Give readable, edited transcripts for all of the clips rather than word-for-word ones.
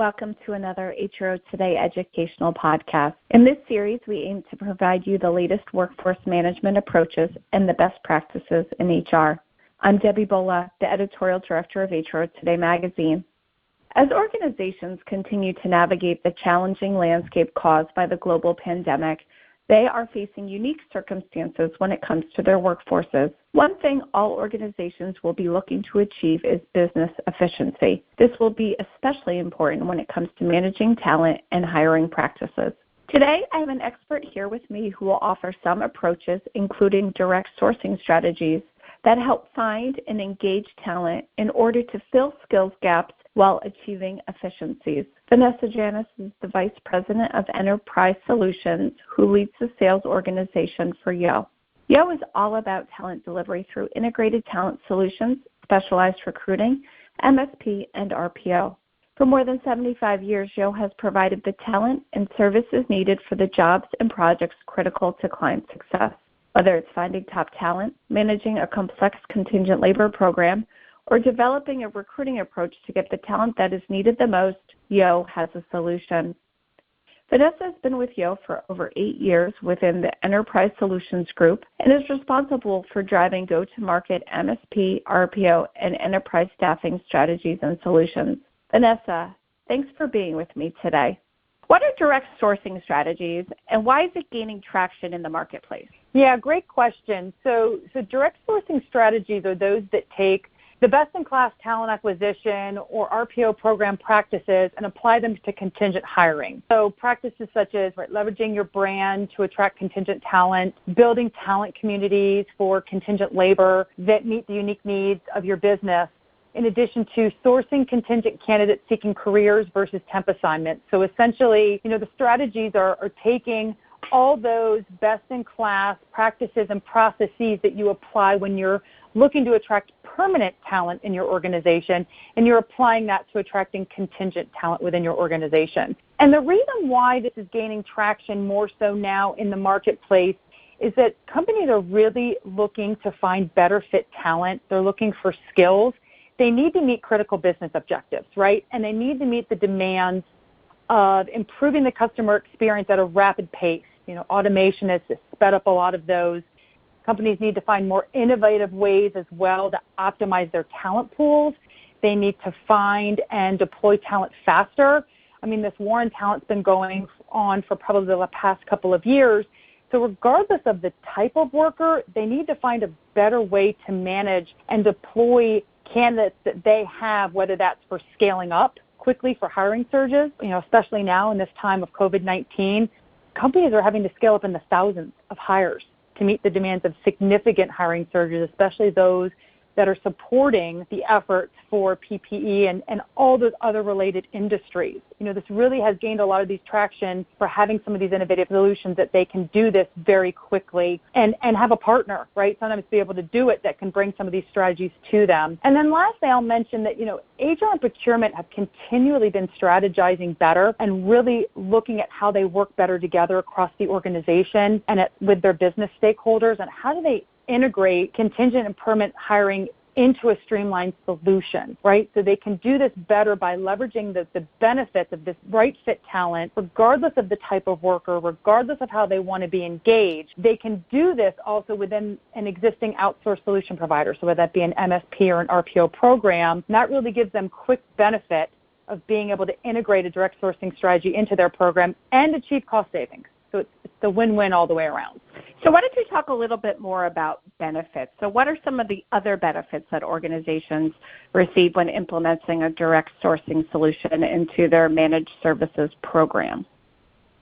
Welcome to another HRO Today educational podcast. In this series, we aim to provide you the latest workforce management approaches and the best practices in HR. I'm Debbie Bola, the editorial director of HRO Today magazine. As organizations continue to navigate the challenging landscape caused by the global pandemic, they are facing unique circumstances when it comes to their workforces. One thing all organizations will be looking to achieve is business efficiency. This will be especially important when it comes to managing talent and hiring practices. Today, I have an expert here with me who will offer some approaches, including direct sourcing strategies that help find and engage talent in order to fill skills gaps while achieving efficiencies. Vanessa Janis is the Vice President of Enterprise Solutions who leads the sales organization for Yo. Yo is all about talent delivery through integrated talent solutions, specialized recruiting, MSP, and RPO. For more than 75 years, Yo has provided the talent and services needed for the jobs and projects critical to client success. Whether it's finding top talent, managing a complex contingent labor program, or developing a recruiting approach to get the talent that is needed the most, Yo has a solution. Vanessa has been with Yo for over 8 years within the Enterprise Solutions Group and is responsible for driving go-to-market MSP, RPO, and enterprise staffing strategies and solutions. Vanessa, thanks for being with me today. What are direct sourcing strategies, and why is it gaining traction in the marketplace? Yeah, great question. So direct sourcing strategies are those that take the best-in-class talent acquisition or RPO program practices and apply them to contingent hiring. So practices such as leveraging your brand to attract contingent talent, building talent communities for contingent labor that meet the unique needs of your business, in addition to sourcing contingent candidates seeking careers versus temp assignments. So essentially, the strategies are taking all those best-in-class practices and processes that you apply when you're looking to attract permanent talent in your organization, and you're applying that to attracting contingent talent within your organization. And the reason why this is gaining traction more so now in the marketplace is that companies are really looking to find better fit talent. They're looking for skills. They need to meet critical business objectives, right? And they need to meet the demands of improving the customer experience at a rapid pace. Automation has sped up a lot of those. Companies need to find more innovative ways as well to optimize their talent pools. They need to find and deploy talent faster. This war on talent's been going on for probably the past couple of years. So regardless of the type of worker, they need to find a better way to manage and deploy candidates that they have, whether that's for scaling up quickly for hiring surges, especially now in this time of COVID-19. Companies are having to scale up in the thousands of hires to meet the demands of significant hiring surges, especially those that are supporting the efforts for PPE and all those other related industries. This really has gained a lot of these traction for having some of these innovative solutions that they can do this very quickly and have a partner, right? Sometimes be able to do it that can bring some of these strategies to them. And then lastly, I'll mention that, HR and procurement have continually been strategizing better and really looking at how they work better together across the organization and with their business stakeholders, and how do they integrate contingent and permanent hiring into a streamlined solution, right? So they can do this better by leveraging the benefits of this right fit talent, regardless of the type of worker, regardless of how they want to be engaged. They can do this also within an existing outsourced solution provider, so whether that be an MSP or an RPO program. And that really gives them quick benefit of being able to integrate a direct sourcing strategy into their program and achieve cost savings. So it's the win-win all the way around. So why don't you talk a little bit more about benefits? So what are some of the other benefits that organizations receive when implementing a direct sourcing solution into their managed services program?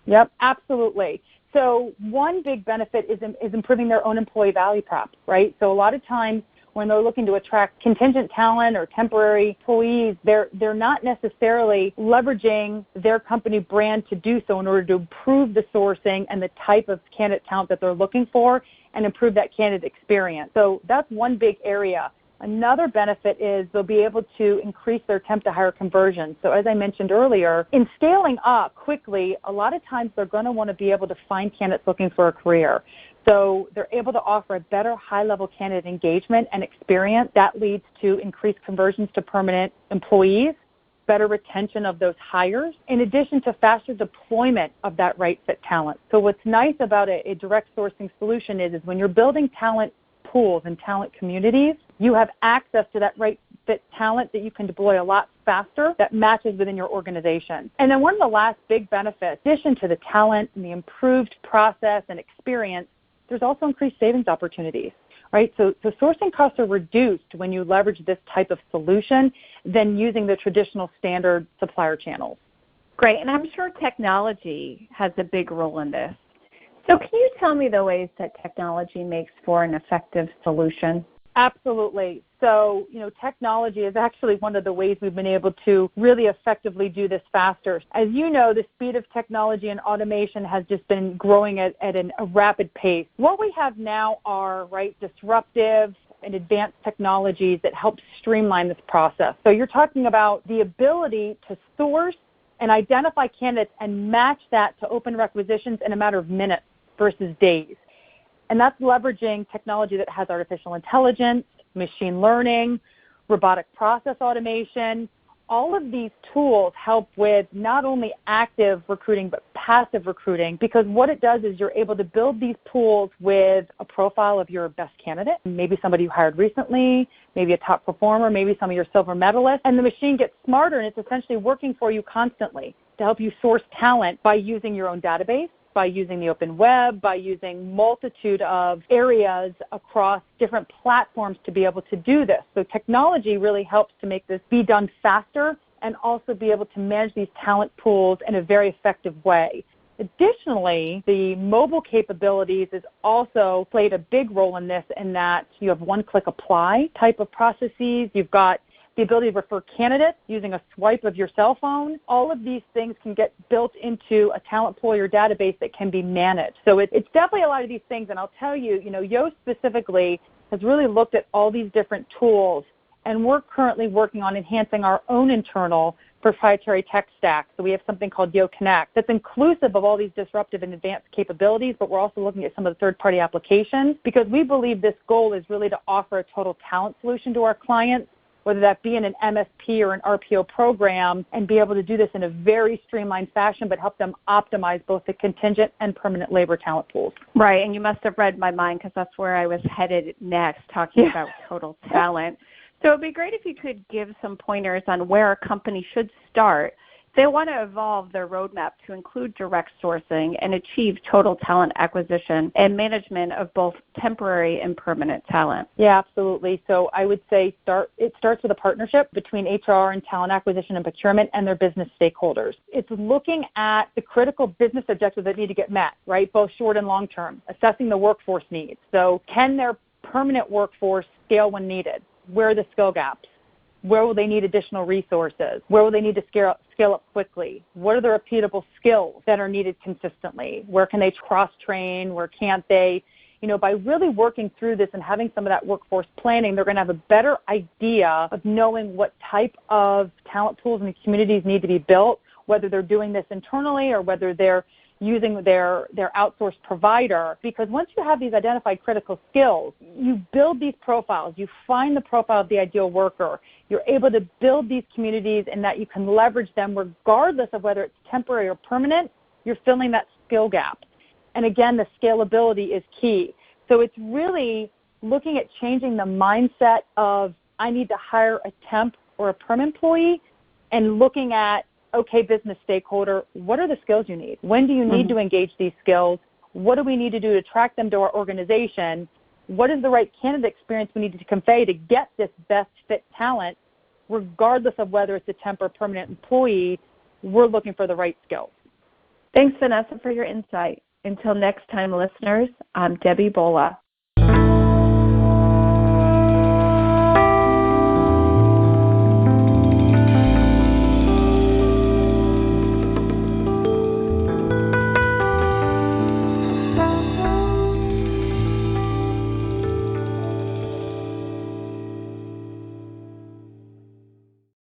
Yep, absolutely. So one big benefit is improving their own employee value prop, right? So a lot of times when they're looking to attract contingent talent or temporary employees, they're not necessarily leveraging their company brand to do so in order to improve the sourcing and the type of candidate talent that they're looking for and improve that candidate experience. So that's one big area. Another benefit is they'll be able to increase their temp to hire conversion. So as I mentioned earlier, in scaling up quickly, a lot of times they're going to want to be able to find candidates looking for a career. So they're able to offer a better high-level candidate engagement and experience. That leads to increased conversions to permanent employees. better retention of those hires, in addition to faster deployment of that right fit talent. So what's nice about a direct sourcing solution is when you're building talent pools and talent communities, you have access to that right fit talent that you can deploy a lot faster that matches within your organization. And then one of the last big benefits, in addition to the talent and the improved process and experience, there's also increased savings opportunities. Right? So sourcing costs are reduced when you leverage this type of solution than using the traditional standard supplier channels. Great, and I'm sure technology has a big role in this. So can you tell me the ways that technology makes for an effective solution? Absolutely. So, technology is actually one of the ways we've been able to really effectively do this faster. As you know, the speed of technology and automation has just been growing at a rapid pace. What we have now are, disruptive and advanced technologies that help streamline this process. So you're talking about the ability to source and identify candidates and match that to open requisitions in a matter of minutes versus days. And that's leveraging technology that has artificial intelligence, machine learning, robotic process automation. All of these tools help with not only active recruiting, but passive recruiting, because what it does is you're able to build these pools with a profile of your best candidate, maybe somebody you hired recently, maybe a top performer, maybe some of your silver medalists, and the machine gets smarter and it's essentially working for you constantly to help you source talent by using your own database, by using the open web, by using multitude of areas across different platforms to be able to do this. So technology really helps to make this be done faster and also be able to manage these talent pools in a very effective way. Additionally, the mobile capabilities has also played a big role in this, in that you have one-click apply type of processes. You've got the ability to refer candidates using a swipe of your cell phone. All of these things can get built into a talent pool or database that can be managed. So it's definitely a lot of these things, and I'll tell you, Yoast specifically has really looked at all these different tools, and we're currently working on enhancing our own internal proprietary tech stack. So we have something called Yo Connect that's inclusive of all these disruptive and advanced capabilities, but we're also looking at some of the third-party applications, because we believe this goal is really to offer a total talent solution to our clients, whether that be in an MSP or an RPO program, and be able to do this in a very streamlined fashion, but help them optimize both the contingent and permanent labor talent pools. Right, and you must have read my mind, because that's where I was headed next, talking about total talent. So it would be great if you could give some pointers on where a company should start if they want to evolve their roadmap to include direct sourcing and achieve total talent acquisition and management of both temporary and permanent talent. Yeah, absolutely. So I would say it starts with a partnership between HR and talent acquisition and procurement and their business stakeholders. It's looking at the critical business objectives that need to get met, right, both short and long term, assessing the workforce needs. So can their permanent workforce scale when needed? Where are the skill gaps? Where will they need additional resources? Where will they need to scale up quickly? What are the repeatable skills that are needed consistently? Where can they cross-train? Where can't they? By really working through this and having some of that workforce planning, they're going to have a better idea of knowing what type of talent pools and communities need to be built, whether they're doing this internally or whether they're using their outsourced provider. Because once you have these identified critical skills, you build these profiles, you find the profile of the ideal worker, you're able to build these communities, and that you can leverage them regardless of whether it's temporary or permanent. You're filling that skill gap. And again, the scalability is key. So it's really looking at changing the mindset of, I need to hire a temp or a perm employee, and looking at, okay, business stakeholder, what are the skills you need? When do you need to engage these skills? What do we need to do to attract them to our organization? What is the right candidate experience we need to convey to get this best fit talent, regardless of whether it's a temp or permanent employee? We're looking for the right skills. Thanks, Vanessa, for your insight. Until next time, listeners, I'm Debbie Bola.